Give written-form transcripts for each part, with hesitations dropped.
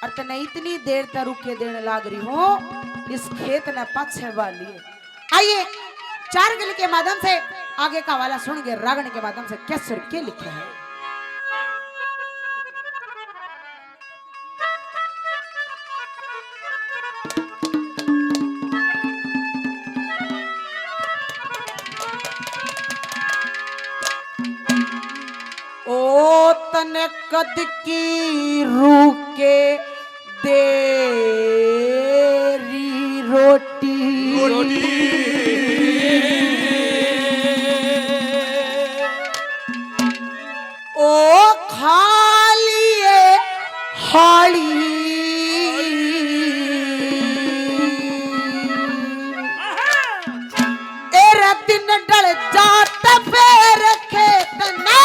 और तने इतनी देर तक रुके देने लाग रही हूँ इस खेत ने पाछे वाली। आइए चार गली के माध्यम से आगे का वाला सुनेंगे, रागण के माध्यम से क्या सुर के लिखे हैं। ओ तने कद की रूके देरी रोटी ओ खालिए हाली एरा दिन डल जात फेर खेत ने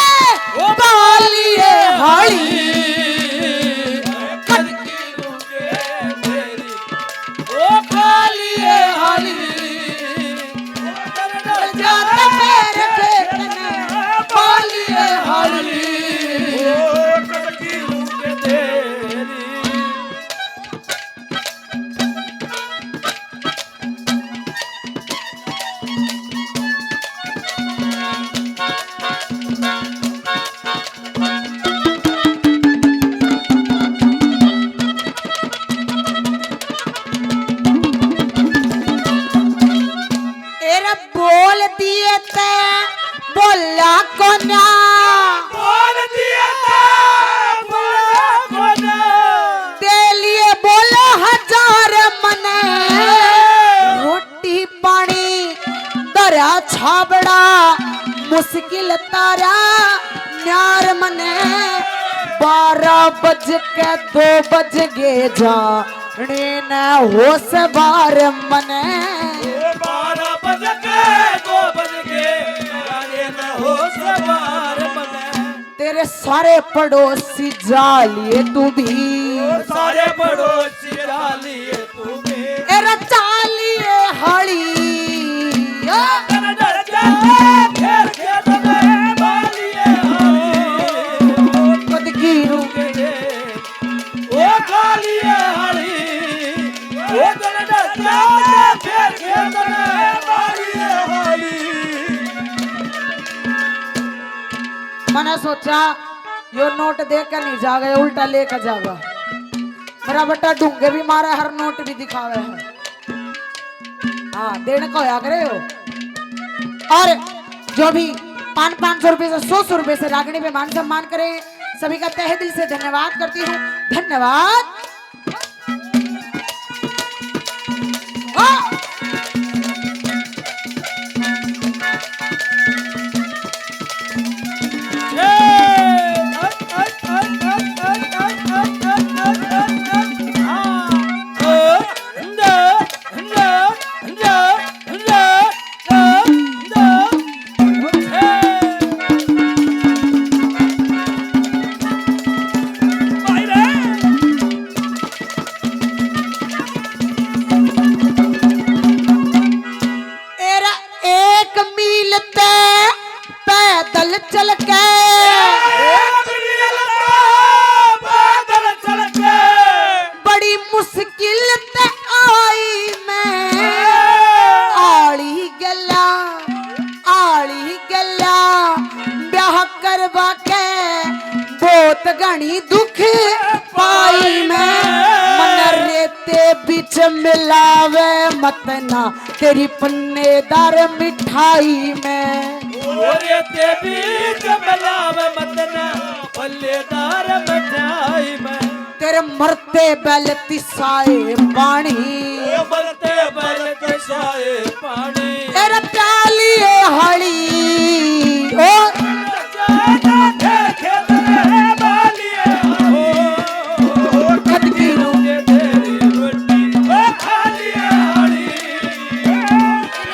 बालिए हाली कद की रुके तेरी ओ खालिए हाली डल जात फेर खेत ने बालिए हाली ओ कद की रुके तेरी। एरा बोल दिए ते बोला कोना बोल दिया था बोला कोना दे लिए बोले हजार मने रोटी पानी दरा छाबड़ा मुश्किल तारा न्यार मने 12 बज के 2 बज गे जाने न होश बार मने 12 बज के 2 बज के गाने न हो सवार मने तेरे सारे पड़ोसी जालिए तू भी सारे पड़ोसी डालिए तुम्हें एरा चालिए हड़ी डर जाए फिर खेत में बालिए हाली कद की रुके दे ओ खालिए हाली ओ डर जाए फिर खेत में बालिए हाली। मैंने सोचा यो नोट दे कर नहीं जागा उल्टा लेकर जागा। मेरा बेटा ढूंगे भी मारा हर नोट भी दिखावे है। हाँ देने को होया करे हो। और जो भी 500 रुपए से 100 रुपए से रागणी पे मान सम्मान करे सभी का तहे दिल से धन्यवाद करती हूँ। धन्यवाद। हाँ। एरा 1 मील ते पैदल चल के बड़ी मुश्किल ते आई मैं आली गला ब्याह करवा के बहुत घनी दुख पाई मैं मन रेते बिच मिलावे मतना तेरी पन्नेदार मिठाई में ते बीच मिलावे मतना पल्लेदार मिठाई में तेरे मरते बैल तिसाए पानी बलते बलते साए पानी तेरे प्यालिए हड़ी ओ खेत में बालिए हो कद की रुके तेरी रोटी ओ खालिए हाली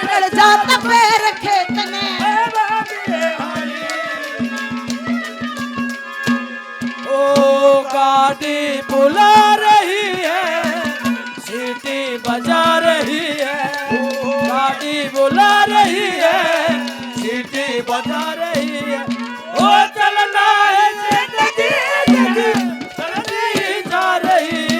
डल जाता पैर खेत ने बालिए हाली ओ गाड़ी बुला रही है सीटी बजा रही है गाड़ी बुला रही है सीटी बजा रही है ओ चलना है जिंदगी चलती जा रही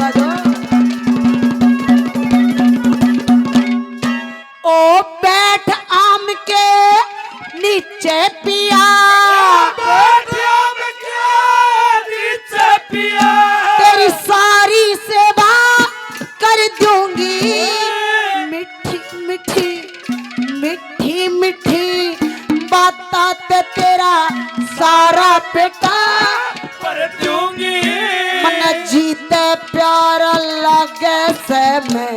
बाजो। ओ बैठ आम के नीचे पिया, तेरी सारी सेवा कर दूंगी, मिठी मिठी मिठी मिठी बाता ते तेरा सारा बेटा कर दूंगी। मन जीते प्यार लागे से मैं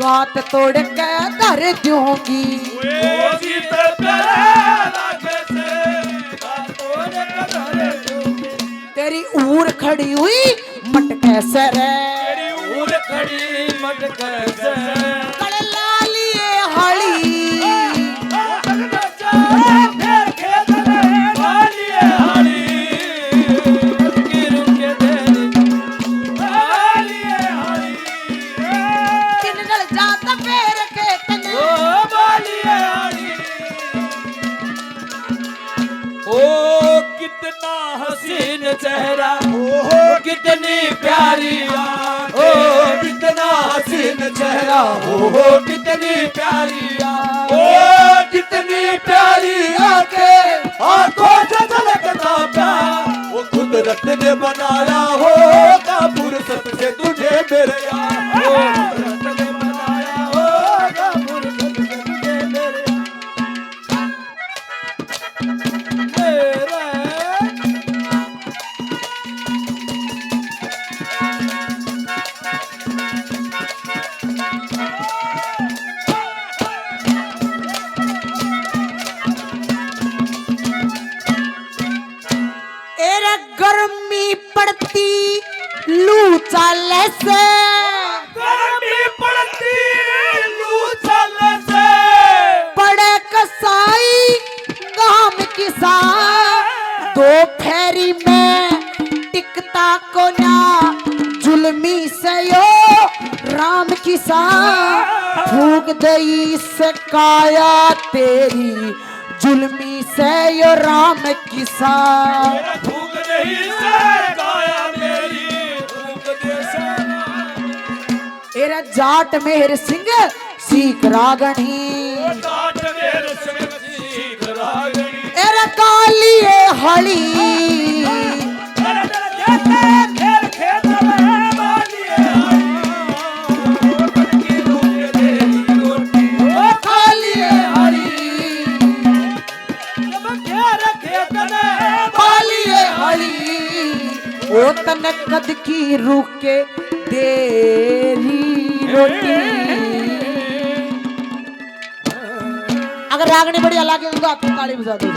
गात तोड़ के धर दूंगी। वो जीते प्यार लागे से गात तोड़ के धर दूंगी। तेरी ऊर खड़ी हुई मटके से रे, तेरी ऊर खड़ी मटके से कड़े लालिए हड़ी, फिर खेत में वालिए हरी, गिरू के देरी वालिए हरी, किन गल जाता पैर के तने, ओ वालिए हरी। ओ कितना हसीन चेहरा, ओ कितनी प्यारी आँख, ओ कितना हसीन चेहरा, ओ कितनी प्यारी आँख, ओ कितनी प्यारी आँखें, आँखों से झलकता प्यार, वो कुदरत ने बनाया होगा फुर्सत से तुझे मेरे यार, वो कुदरत ने बनाया होगा फुर्सत से तुझे मेरे यार। मेरा एरे गर्मी पड़ती लू चाले से, गर्मी पड़ती लू चलने से, पड़े कसाई गाम की सा, दो फेरी में टिकता को ना जुल्मी से यो राम की सा, फूक दई से काया तेरी जुल्मी से यो राम की सा। मेरा भूख नहीं से गाया मेरी भूख दे से, एरा जाट मेहर सिंह सीख रागणी, डांट मेरे संग सीख रागनी, एरा कालिए हली, तेरे खेत खेत में वालिए हरी, की रूप तेरी रोटी, ओ कालिए हली, जब तेरे खेत में कालिए हली, ओ तन कद की रुके देरी रोटी। अगर रागनी बढ़िया लगे तो आपकी ताली बजा दो।